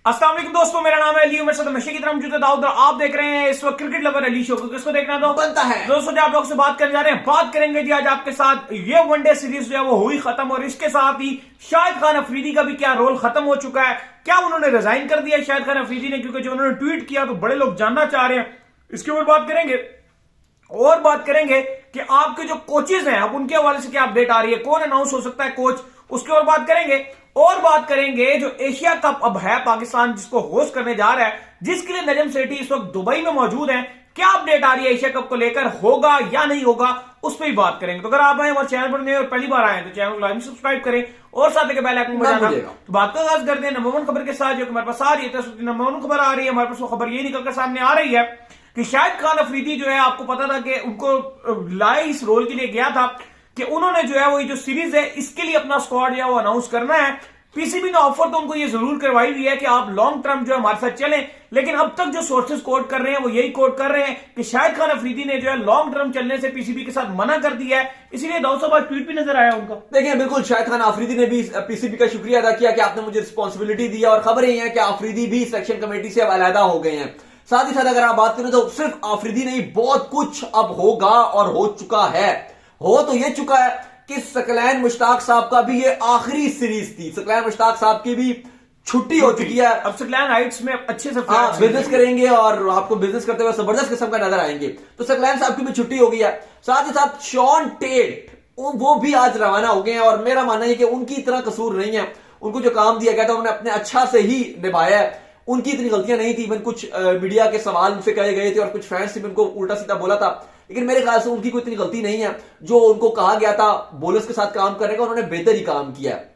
अस्सलाम वालेकुम दोस्तों, मेरा नाम है अली। मेरे साथ हमेशा की तरह मौजूद है दाऊद। आप देख रहे हैं इस वक्त क्रिकेट लवर अली शो को। किसको देखना तो बनता है दोस्तों, आप लोग से बात करने जा रहे हैं। बात करेंगे जी आज आपके साथ ये वनडे सीरीज जो है वो हुई खत्म, और इसके साथ ही शाहिद खान अफरीदी का भी क्या रोल खत्म हो चुका है। क्या उन्होंने रिजाइन कर दिया शाहिद खान अफरीदी ने, क्योंकि जो उन्होंने ट्वीट किया तो बड़े लोग जानना चाह रहे हैं। इसके ऊपर बात करेंगे और बात करेंगे कि आपके जो कोचेज हैं अब उनके हवाले से क्या अपडेट आ रही है, कौन अनाउंस हो सकता है कोच, उसके और बात करेंगे। और बात करेंगे जो एशिया कप अब है पाकिस्तान जिसको होस्ट करने जा रहा है, जिसके लिए नजम सेठी इस वक्त दुबई में मौजूद हैं, क्या अपडेट आ रही है एशिया कप को लेकर, होगा या नहीं होगा, उस पर ही बात करेंगे। तो अगर आप आए हमारे चैनल पर नए और पहली बार आए तो चैनल को लाइक सब्सक्राइब करें और साथ ही बेल आइकन बजाना। तो बात को आगाज करते हैं नंबर 1 खबर के साथ, जो हमारे पास आ रही है। तो नंबर 1 खबर आ रही है हमारे पास, वो खबर ये निकलकर सामने आ रही है कि शाहिद खान अफरीदी जो है, आपको पता था कि उनको लाए इस रोल के लिए गया था कि उन्होंने जो है वो ये जो सीरीज है इसके लिए अपना स्क्वाड जो है वो अनाउंस करना है। पीसीबी ने ऑफर तो उनको ये जरूर करवाई हुई है कि आप लॉन्ग टर्म जो है हमारे साथ चलें, लेकिन अब तक जो सोर्सेज कोट कर रहे हैं वो यही कोट कर रहे हैं कि शाहिद खान अफरीदी ने जो है लॉन्ग टर्म चलने से पीसीबी के साथ मना कर दिया है। इसीलिए दाऊद साहब आज ट्वीट भी नजर आया उनका। देखिए, बिल्कुल शाहिद खान अफरीदी ने भी पीसीबी का शुक्रिया अदा किया कि आपने मुझे रिस्पॉन्सिबिलिटी दी, और खबर यही है कि अफरीदी भी सिलेक्शन कमेटी से अब अलहदा हो गए हैं। साथ ही साथ अगर आप बात करें तो सिर्फ अफरीदी नहीं, बहुत कुछ अब होगा और हो चुका है। हो तो ये चुका है कि सकलैन मुश्ताक साहब का भी ये आखिरी सीरीज थी। सकलैन मुश्ताक साहब की भी छुट्टी हो चुकी है। अब सकलैन हाइट्स में अच्छे से बिजनेस करेंगे और आपको बिजनेस करते हुए जबरदस्त किस्म का नजर आएंगे। तो सकलैन साहब की भी छुट्टी हो गई है। साथ ही साथ शॉन टेट वो भी आज रवाना हो गए हैं, और मेरा मानना है कि उनकी इतना कसूर नहीं है। उनको जो काम दिया गया था उन्होंने अपने अच्छा से ही निभाया है। उनकी इतनी गलतियां नहीं थी। इवन कुछ मीडिया के सवाल उनसे कहे गए थे और कुछ फैंस ने उनको उल्टा सीधा बोला था, लेकिन मेरे ख्याल से उनकी कोई इतनी गलती नहीं है। जो उनको कहा गया था बॉलर्स के साथ काम करने का, उन्होंने बेहतर ही काम किया है।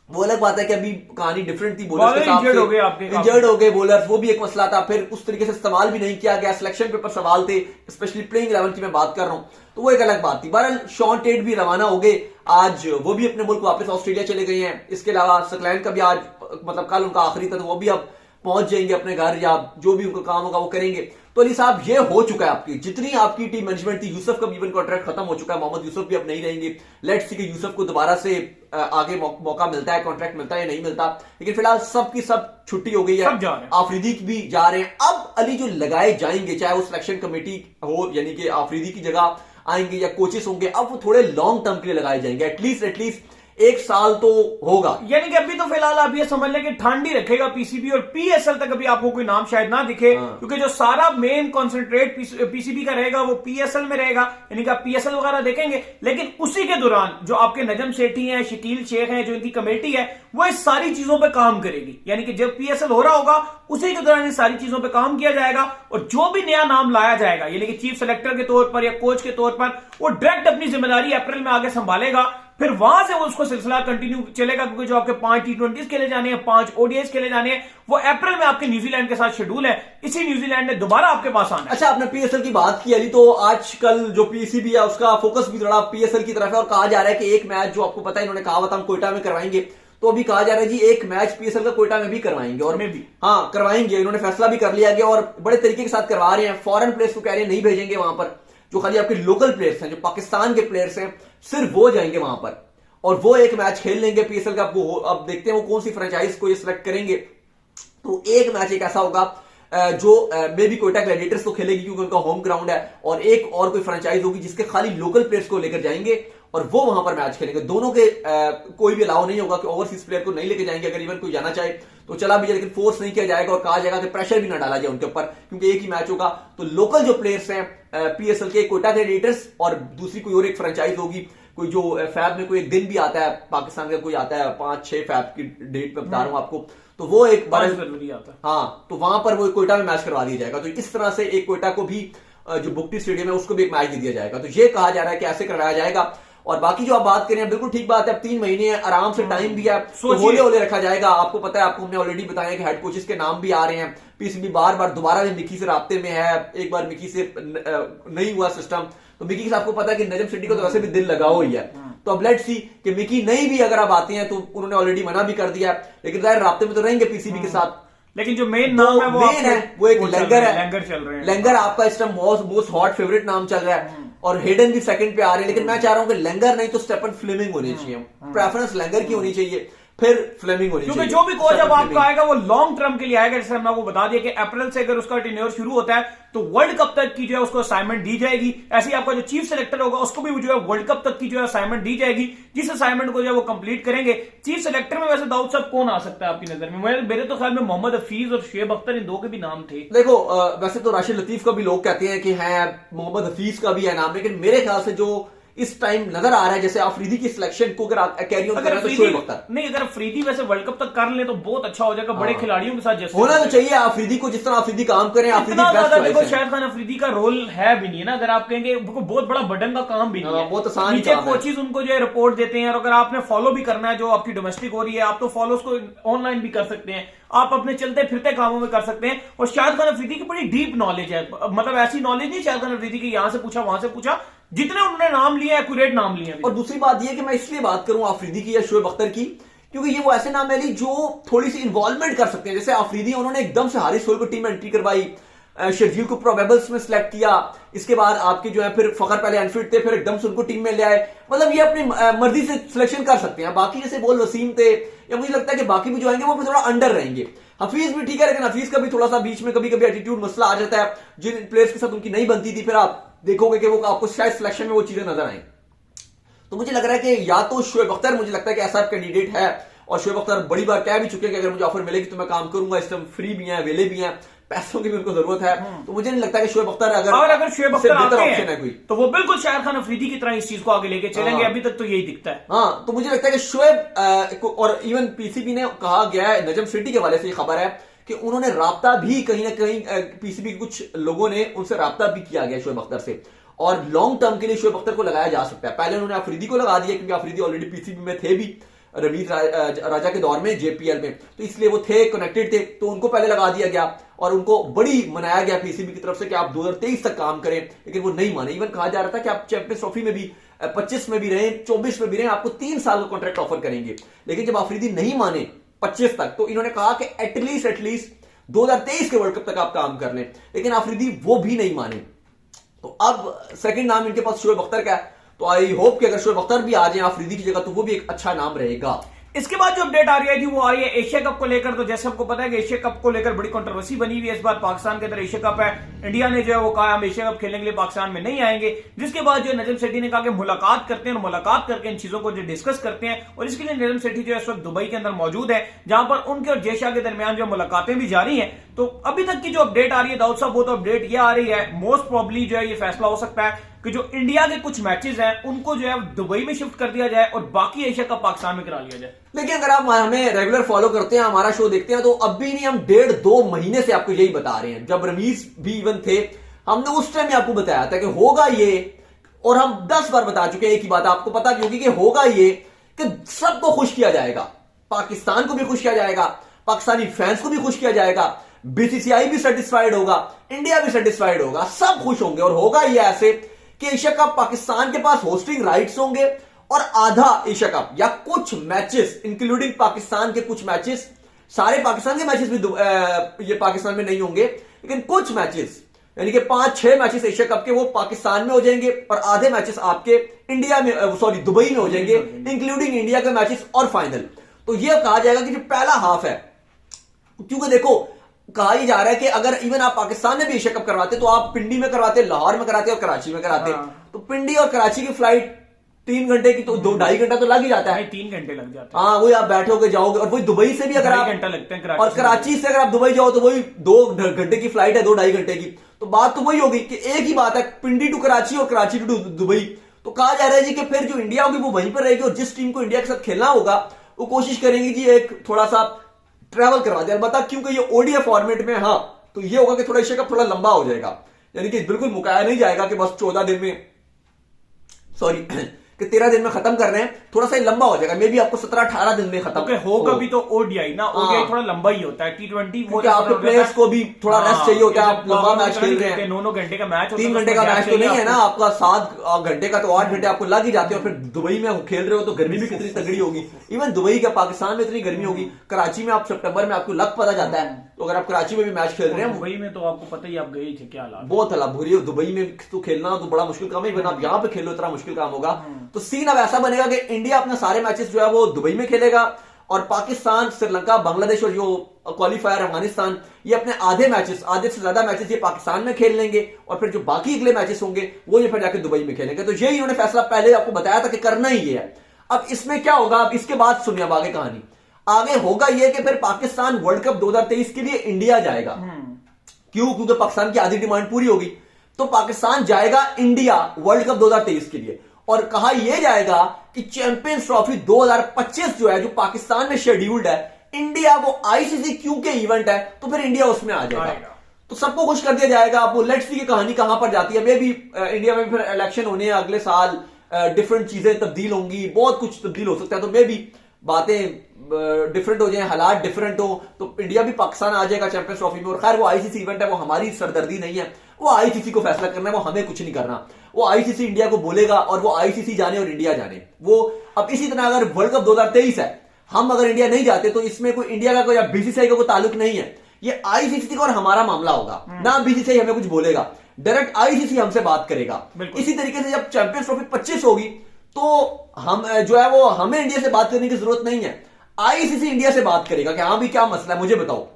वो अलग बात है कि अभी कहानी डिफरेंट थी, बॉलर्स के साथ इंजर्ड हो गए बॉलर्स, वो भी एक मसला था। फिर उस तरीके से इस्तेमाल भी नहीं किया गया। सिलेक्शन पेपर सवाल थे, स्पेशली प्लेइंग 11 की मैं बात कर रहा हूं, तो वो एक अलग बात थी। बहरहाल शॉन टेट भी रवाना हो गए आज, वो भी अपने मुल्क वापस ऑस्ट्रेलिया चले गए हैं। इसके अलावा सकलैन का भी आज मतलब कल उनका आखिरी था, तो वो भी अब पहुंच जाएंगे अपने घर, या जो भी उनका काम होगा वो करेंगे। तो अली साहब, ये हो चुका है आपकी जितनी आपकी टीम मैनेजमेंट थी। यूसुफ का भी इवन कॉन्ट्रैक्ट खत्म हो चुका है, मोहम्मद यूसुफ भी अब नहीं रहेंगे। लेट्स सी कि यूसुफ को दोबारा से आगे मौका मिलता है, कॉन्ट्रैक्ट मिलता है या नहीं मिलता, लेकिन फिलहाल सबकी सब छुट्टी हो गई है। आफरीदी भी जा रहे हैं। अब अली जो लगाए जाएंगे, चाहे वो सिलेक्शन कमेटी हो यानी कि आफरीदी की जगह आएंगे या कोचेस होंगे, अब वो थोड़े लॉन्ग टर्म के लिए लगाए जाएंगे। एटलीस्ट 1 साल तो होगा। यानी कि अभी तो फिलहाल आप ये समझ लें कि ठंडी रखेगा पीसीबी, और पीएसएल तक अभी आपको कोई नाम शायद ना दिखे, क्योंकि जो सारा मेन कॉन्सेंट्रेट पीसीबी का रहेगा वो पीएसएल में रहेगा। यानी कि आप पीएसएल वगैरह देखेंगे, लेकिन उसी के दौरान जो आपके नजम सेठी हैं, शकील शेख हैं, जो इनकी कमेटी है, वो इस सारी चीजों पर काम करेगी। यानी कि जब पीएसएल हो रहा होगा उसी के दौरान इन सारी चीजों पर काम किया जाएगा, और जो भी नया नाम लाया जाएगा यानी कि चीफ सेलेक्टर के तौर पर या कोच के तौर पर, वो डायरेक्ट अपनी जिम्मेदारी अप्रैल में आगे संभालेगा। फिर वहां से वो उसको सिलसिला कंटिन्यू चलेगा, क्योंकि जो आपके 5 T20 खेले जाने हैं, 5 ODIs खेले जाने हैं, वो अप्रैल में आपके न्यूजीलैंड के साथ शेड्यूल है। इसी न्यूजीलैंड ने दोबारा आपके पास आना है। अच्छा, आपने पीएसएल की बात की अली, तो आजकल जो पीसीबी है उसका फोकस भी थोड़ा पीएसएल की तरफ है, और कहा जा रहा है कि एक मैच जो आपको पता है इन्होंने कहा हुआ था हम कोयटा में करवाएंगे, तो अभी कहा जा रहा है जी एक मैच पीएसएल का कोयटा में भी करवाएंगे, और में भी हाँ करवाएंगे। इन्होंने फैसला भी कर लिया गया और बड़े तरीके के साथ करवा रहे हैं। फॉरेन प्लेयर्स को कह रहे हैं नहीं भेजेंगे वहां पर, जो खाली आपके लोकल प्लेयर्स हैं, जो पाकिस्तान के प्लेयर्स हैं, सिर्फ वो जाएंगे वहां पर और वो एक मैच खेल लेंगे पीएसएल का। वो अब देखते हैं वो कौन सी फ्रेंचाइज को ये सिलेक्ट करेंगे। तो एक मैच एक ऐसा होगा जो मे बी कोयटा ग्लैडिएटर्स तो खेलेगी क्योंकि उनका होम ग्राउंड है, और एक और कोई फ्रेंचाइज होगी जिसके खाली लोकल प्लेयर्स को लेकर जाएंगे और वो वहां पर मैच खेलेंगे। दोनों के कोई भी अलाउ नहीं होगा कि ओवरसीज प्लेयर को नहीं लेके जाएंगे। अगर इवन कोई जाना चाहे तो चला भी जाए, लेकिन फोर्स नहीं किया जाएगा और कहा जाएगा कि प्रेशर भी ना डाला जाए उनके ऊपर, क्योंकि एक ही मैच होगा। तो लोकल जो प्लेयर्स हैं पीएसएल के, कोयटा ग्लैडिएटर्स, और दूसरी कोई और एक फ्रेंचाइज होगी, कोई जो फैब में कोई एक दिन भी आता है पाकिस्तान का, कोई आता है 5-6 फैब की डेट पे बता रहा हूं आपको, तो वो एक बार आता है। हाँ, तो वहां पर वो कोयटा में मैच करवा दिया जाएगा। तो इस तरह से एक कोयटा को भी जो बुकटी स्टेडियम है उसको भी एक मैच दे दिया जाएगा। तो ये कहा जा रहा है कि ऐसे करवाया जाएगा। और बाकी जो आप बात करें बिल्कुल ठीक बात है, अब 3 महीने आराम से टाइम भी है, तो होले रखा जाएगा। आपको पता है, आपको हमने ऑलरेडी बताया कि हेड कोचेस के नाम भी आ रहे हैं। पीसीबी बार बार दोबारा भी मिकी से राब्ते में है। एक बार मिकी से नहीं हुआ सिस्टम, तो मिकी से आपको पता है कि नजम सेठी को तो वैसे भी दिल लगा हुई है। तो अब लेट्स सी कि मिकी नहीं भी अगर आप आते हैं, तो उन्होंने ऑलरेडी मना भी कर दिया, लेकिन जाहिर राब्ते में तो रहेंगे पीसीबी के साथ। लेकिन जो मेन नाम है वो एक लैंगर है। लैंगर चल रहे हैं। लैंगर आपका इस टाइम मोस्ट हॉट फेवरेट नाम चल रहा है, और हेडन भी सेकंड पे आ रहे हैं। लेकिन मैं चाह रहा हूं कि लैंगर नहीं तो स्टेफन फ्लेमिंग होने चाहिए। प्रेफरेंस लैंगर की होनी चाहिए। फिर फ्लेमिंग होनी क्योंकि चाहिए। जो भी कोच अब स्टेफन आपका फ्लेमिंग। आएगा वो लॉन्ग टर्म के लिए आएगा। जैसे हमने आपको बता दिया कि अप्रैल से अगर उसका टेन्योर शुरू होता है तो वर्ल्ड कप तक की जो है उसको असाइनमेंट दी जाएगी। ऐसे ही आपका जो चीफ सेलेक्टर होगा उसको भी जो है वर्ल्ड कप तक की जो है असाइनमेंट दी जाएगी, जिस असाइनमेंट को जो है वो कंप्लीट करेंगे। चीफ सेलेक्टर में वैसे दाऊद साहब कौन आ सकता है आपकी नजर में? मेरे तो ख्याल में मोहम्मद हफीज और शुएब अख्तर, इन दो के भी नाम थे। देखो वैसे तो राशिद लतीफ का भी लोग कहते हैं कि है, मोहम्मद हफीज का भी है नाम, लेकिन मेरे ख्याल से जो इस टाइम नजर आ रहा है जैसे अफरीदी की सिलेक्शन को अगर कैरी ऑन कर रहा है तो शुएब अख्तर नहीं, अगर अफरीदी वैसे वर्ल्ड कप तक कर ले तो बहुत अच्छा हो जाएगा। बड़े खिलाड़ियों के साथ जैसे होना तो चाहिए अफरीदी को, जिस तरह अफरीदी काम करें, अफरीदी इतना बेस्ट ज्यादा देखो चॉइस है। शाहिद खान अफरीदी का रोल है भी नहीं है ना। अगर आप कहेंगे बहुत बड़ा बर्डन का काम भी नहीं है, बहुत आसान नीचे काम है। कोचेज उनको जो है रिपोर्ट देते हैं। और अगर आपने फॉलो भी करना है जो आपकी डोमेस्टिक हो रही है, आप तो फॉलो उसको ऑनलाइन भी कर सकते हैं, आप अपने चलते फिरते कामों में कर सकते हैं। और शाहिद खान अफरीदी की बड़ी डीप नॉलेज है, मतलब ऐसी नॉलेज नहीं शाहिद खान अफरीदी की यहां से पूछा वहां से पूछा, जितने उन्होंने नाम लिए एक्यूरेट नाम लिए हैं। और दूसरी बात यह कि मैं इसलिए बात करूं अफरीदी की या शुएब अख्तर की, क्योंकि ये वो ऐसे नाम है अली जो थोड़ी सी इन्वॉल्वमेंट कर सकते हैं। जैसे अफरीदी, उन्होंने एकदम से हारिस सोहेल को टीम में एंट्री करवाई, शेरजील को प्रोबेबल्स में सिलेक्ट किया, इसके बाद आपके जो है फिर फखर पहले अनफिट थे, फिर एकदम से उनको टीम में ले आए। मतलब ये अपनी मर्जी से सिलेक्शन कर सकते हैं। बाकी जैसे बोल वसीम थे, या मुझे लगता है कि बाकी भी जो आएंगे वो थोड़ा अंडर रहेंगे। हफीज भी ठीक है, लेकिन हफीज का भी थोड़ा सा बीच में कभी कभी एटीट्यूड मसला आ जाता है, जिन प्लेयर्स के साथ उनकी नहीं बनती थी, फिर आप देखोगे कि वो आपको शायद सिलेक्शन में वो चीजें नजर आए। तो मुझे लग रहा है कि या तो शुएब अख्तर, मुझे लगता है कि ऐसा कैंडिडेट है, और शुएब अख्तर बड़ी बार कह भी चुके हैं कि अगर मुझे ऑफर मिलेगी तो मैं काम करूंगा। इस टाइम फ्री भी है, वेले भी हैं, पैसों की भी उनको जरूरत है, तो मुझे नहीं लगता कि शुएब अख्तर अगर शुएब अख्तर आते ऑप्शन है हैं कोई, तो वो बिल्कुल शाहिद खान अफरीदी की तरह इस चीज को आगे लेके चलेंगे। अभी तक तो यही दिखता है। हाँ, तो मुझे लगता है कि शुएब और इवन पीसीबी ने कहा गया है, नजम सिटी के वाले से खबर है कि उन्होंने राब्ता भी कहीं ना कहीं पीसीबी के कुछ लोगों ने उनसे राब्ता भी किया गया शुएब अख्तर से, और लॉन्ग टर्म के लिए शुएब अख्तर को लगाया जा सकता है। पहले उन्होंने अफरीदी को लगा दिया क्योंकि अफरीदी ऑलरेडी पीसीबी में थे भी रमीज राजा के दौर में जेपीएल में, तो इसलिए वो थे, कनेक्टेड थे, तो उनको पहले लगा दिया गया और उनको बड़ी मनाया गया पीसीबी की तरफ से कि आप 2023 तक काम करें, लेकिन वो नहीं माने। इवन कहा जा रहा था कि आप चैंपियंस ट्रॉफी में भी 25 में भी रहे, 24 में भी रहे, आपको 3 साल का कॉन्ट्रैक्ट ऑफर करेंगे। लेकिन जब अफरीदी नहीं माने 25 तक, तो इन्होंने कहा कि एटलीस्ट 2023 के वर्ल्ड कप तक आप काम कर लें, लेकिन अफरीदी वो भी नहीं माने। तो अब सेकंड नाम इनके पास शुएब अख्तर का है, तो आई होप कि अगर शुएब अख्तर भी आ जाए अफरीदी की जगह तो वो भी एक अच्छा नाम रहेगा। इसके बाद जो अपडेट आ रही है जी वो आ रही है एशिया कप को लेकर। तो जैसे आपको पता है कि एशिया कप को लेकर बड़ी कंट्रोवर्सी बनी हुई है। इस बार पाकिस्तान के अंदर एशिया कप है, इंडिया ने जो है वो कहा हम एशिया कप खेलने के लिए पाकिस्तान में नहीं आएंगे, जिसके बाद जो नजम सेठी ने कहा कि मुलाकात करते हैं और मुलाकात करके इन चीजों को जो डिस्कस करते हैं। और इसके लिए नजम सेठी जो है इस वक्त दुबई के अंदर मौजूद है, जहां पर उनके और जय शाह के दरमियान जो मुलाकातें भी जारी हैं। तो अभी तक की जो अपडेट आ रही है दाऊद साहब, वो तो अपडेट ये आ रही है मोस्ट प्रॉब्ली जो है ये फैसला हो सकता है कि जो इंडिया के कुछ मैचेस हैं उनको जो है दुबई में शिफ्ट कर दिया जाए और बाकी एशिया कप पाकिस्तान में करा लिया जाए। लेकिन अगर आप हमें रेगुलर फॉलो करते हैं, हमारा शो देखते हैं, तो अब भी नहीं, हम 1.5-2 महीने से आपको यही बता रहे हैं। जब रमीज भी इवन थे, हमने उस टाइम आपको बताया था कि होगा ये, और हम 10 बार बता चुके हैं एक ही बात, आपको पता क्योंकि कि होगा ये कि सबको खुश किया जाएगा, पाकिस्तान को भी खुश किया जाएगा, पाकिस्तानी फैंस को भी खुश किया जाएगा, बीसीसीआई भी सेटिस्फाइड होगा, इंडिया भी सेटिस्फाइड होगा, सब खुश होंगे। और होगा ये ऐसे कि एशिया कप पाकिस्तान के पास होस्टिंग राइट्स होंगे, और आधा एशिया कप या कुछ मैचेस इंक्लूडिंग पाकिस्तान के कुछ मैचेस, सारे पाकिस्तान के मैचेस भी ये पाकिस्तान में नहीं होंगे, लेकिन कुछ मैचेस यानी कि 5-6 मैचेस एशिया कप के वो पाकिस्तान में हो जाएंगे, और आधे मैचेस आपके इंडिया में, सॉरी दुबई में हो जाएंगे, इंक्लूडिंग इंडिया के मैचेस और फाइनल। तो ये कहा जाएगा कि जो पहला हाफ है, क्योंकि देखो कहा ही जा रहा है कि अगर इवन आप पाकिस्तान में भी एशिया कप करवाते तो आप पिंडी में करवाते, लाहौर में कराते और कराची में कराते। तो पिंडी और कराची की फ्लाइट 3 घंटे की, तो 2-2.5 घंटा तो लग ही जाता है। 3 घंटे लग जाते हैं। हाँ, वही आप बैठोगे जाओगे, और वही दुबई से भी अगर आप 2.5 घंटा लगते हैं, और कराची से अगर आप दुबई जाओ तो वही 2 घंटे की फ्लाइट है, 2-2.5 घंटे की। तो बात तो वही होगी कि एक ही बात है, पिंडी टू कराची और कराची टू दुबई। तो कहा जा रहा है जी कि फिर जो इंडिया होगी वो वहीं पर रहेगी, और जिस टीम को इंडिया के साथ खेलना होगा वो कोशिश करेंगे जी एक थोड़ा सा ट्रैवल करवा दे। बता क्योंकि ये ओडीआई फॉर्मेट में, हाँ, तो ये होगा कि थोड़ा एशिया कप थोड़ा लंबा हो जाएगा, यानी कि बिल्कुल मुकाया नहीं जाएगा कि बस 14 दिन में, सॉरी कि 13 दिन में खत्म कर रहे हैं, थोड़ा सा लंबा हो जाएगा, मे भी आपको 17-18 दिन में खत्म होगा भी। तो ओडीआई ना, ओडीआई थोड़ा लंबा ही होता है, T20 क्योंकि आपके प्लेयर्स को भी थोड़ा रेस्ट चाहिए होता है, आप लंबा मैच खेल रहे हैं, 9 घंटे का मैच, 3 घंटे का मैच तो नहीं है ना आपका, 7 घंटे का, तो 8 घंटे आपको लग ही जाते हैं। और फिर दुबई में खेल रहे हो तो गर्मी भी कितनी तगड़ी होगी, इवन दुबई का पाकिस्तान में इतनी गर्मी होगी, कराची में आप सितंबर में आपको लग पता जाता है। तो अगर आप कराची में भी मैच खेल रहे हैं, दुबई में तो आपको पता ही, आप गए थे, क्या हालात, बहुत हालात बुरी है दुबई में, तो खेलना तो बड़ा मुश्किल काम है, इवन आप यहाँ पे खेलो इतना मुश्किल काम होगा। तो सीन अब ऐसा बनेगा कि इंडिया अपना सारे मैचेस जो है वो दुबई में खेलेगा, और पाकिस्तान, श्रीलंका, बांग्लादेश और जो क्वालिफायर अफगानिस्तान, ये अपने आधे से ज्यादा मैचेस ये पाकिस्तान में खेल लेंगे और फिर जो बाकी अगले मैचेस होंगे वो ये फिर जाके दुबई में खेलेंगे। तो यही इन्होंने फैसला पहले आपको बताया था कि करना ही ये है। अब इसमें क्या होगा, अब इसके बाद सुनिए अब आगे कहानी। आगे होगा ये कि फिर पाकिस्तान वर्ल्ड कप 2023 के लिए इंडिया जाएगा। क्यों? क्योंकि पाकिस्तान की आधी डिमांड पूरी होगी, तो पाकिस्तान जाएगा इंडिया वर्ल्ड कप 2023 के लिए। और कहा यह जाएगा कि चैंपियंस ट्रॉफी 2025 जो है, जो पाकिस्तान में शेड्यूल्ड है, इंडिया वो आईसीसी क्योंकि इवेंट है तो फिर इंडिया उसमें आ जाएगा। तो सबको खुश कर दिया जाएगा। अब वो लेट्स सी की कहानी कहां पर जाती है। मे भी इंडिया में फिर इलेक्शन होने हैं अगले साल, डिफरेंट चीजें तब्दील होंगी, बहुत कुछ तब्दील हो सकता है। तो मे भी बातें डिफरेंट हो जाए, हालात डिफरेंट हो, तो इंडिया भी पाकिस्तान आ जाएगा चैंपियंस ट्रॉफी में। और खैर वो आईसीसी इवेंट है, वो हमारी सरदर्दी नहीं है, वो आईसीसी को फैसला करना है, वो हमें कुछ नहीं करना। वो आईसीसी इंडिया को बोलेगा और वो आईसीसी जाने और इंडिया जाने। वो अब इसी तरह अगर वर्ल्ड कप 2023 है, हम अगर इंडिया नहीं जाते तो इसमें कोई इंडिया का कोई या बीसीसीआई का कोई ताल्लुक नहीं है, ये आईसीसी का और हमारा मामला होगा ना। बीसीसीआई हमें कुछ बोलेगा, डायरेक्ट आईसीसी हमसे बात करेगा। इसी तरीके से जब चैंपियंस ट्रॉफी 25 होगी तो हम जो है वो हमें इंडिया से बात करने की जरूरत नहीं है, आईसीसी इंडिया से बात करेगा कि हाँ भी क्या मसला है मुझे बताओ।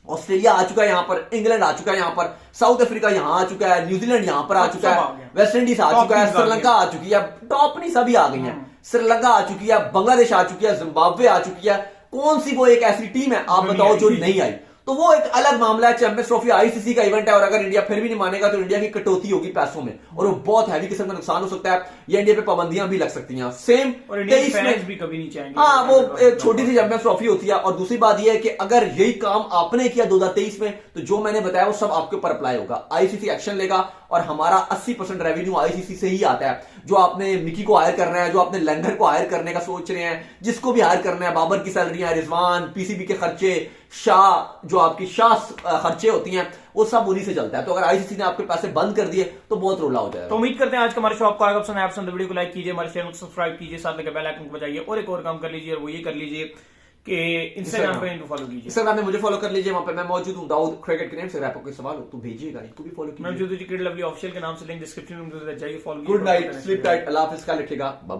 ऑस्ट्रेलिया आ चुका है यहां पर, इंग्लैंड आ चुका है यहां पर, साउथ अफ्रीका यहां आ चुका है, न्यूजीलैंड यहां पर आ चुका है, वेस्ट इंडीज आ चुका है, श्रीलंका आ चुकी है, टॉप नहीं सभी आ गई हैं। श्रीलंका आ चुकी है, बांग्लादेश आ चुकी है, जिम्बाब्वे आ चुकी है। कौन सी वो एक ऐसी टीम है आप बताओ जो नहीं आई? तो वो एक अलग मामला है। चैंपियंस ट्रॉफी आईसीसी का इवेंट है और अगर इंडिया फिर भी नहीं मानेगा तो इंडिया की कटौती होगी पैसों में और वो बहुत हैवी किस्म का नुकसान हो सकता है, या इंडिया पे पाबंदियां भी लग सकती हैं। सेम 23 में भी कभी नहीं चाहेंगे। हाँ, वो एक छोटी सी चैंपियंस ट्रॉफी होती है। और दूसरी बात यह है कि अगर यही काम आपने किया 2023 में तो जो मैंने बताया वो सब आपके ऊपर अप्लाई होगा। आईसीसी एक्शन लेगा और हमारा 80% रेवेन्यू आईसीसी से ही आता है। जो आपने मिकी को हायर करना है, जो आपने लंगर को हायर करने का सोच रहे हैं, जिसको भी हायर करना है, बाबर की सैलरियां, रिजवान, पीसीबी के खर्चे, शाह जो आपकी शाह खर्चे होती हैं, वो सब उन्हीं से चलता है। तो अगर आईसीसी ने आपके पैसे बंद कर दिए तो बहुत रोला हो जाएगा। तो उम्मीद करते हैं आज का हमारा शो आपको आएगा पसंद। आप वीडियो को लाइक कीजिए, हमारे चैनल को सब्सक्राइब कीजिए, साथ में बेल आइकन को बजाइए और एक और काम कर लीजिए और वो ये कर लीजिए कि इंस्टाग्राम पे फॉलो कीजिए। इंस्टाग्राम में मुझे फॉलो कर लीजिए, वहां पे मैं मौजूद हूं दाऊद क्रिकेट के नेम से। आपको कोई सवाल हो तो भेजिएगा, इनको भी फॉलो कीजिए। मैं जो क्रिकेट लवली ऑफिशियल के नाम से लिंक डिस्क्रिप्शन में जाइए, follow. Good night, sleep tight, अल्लाह हाफिज, का लिखेगा, बाय बाय।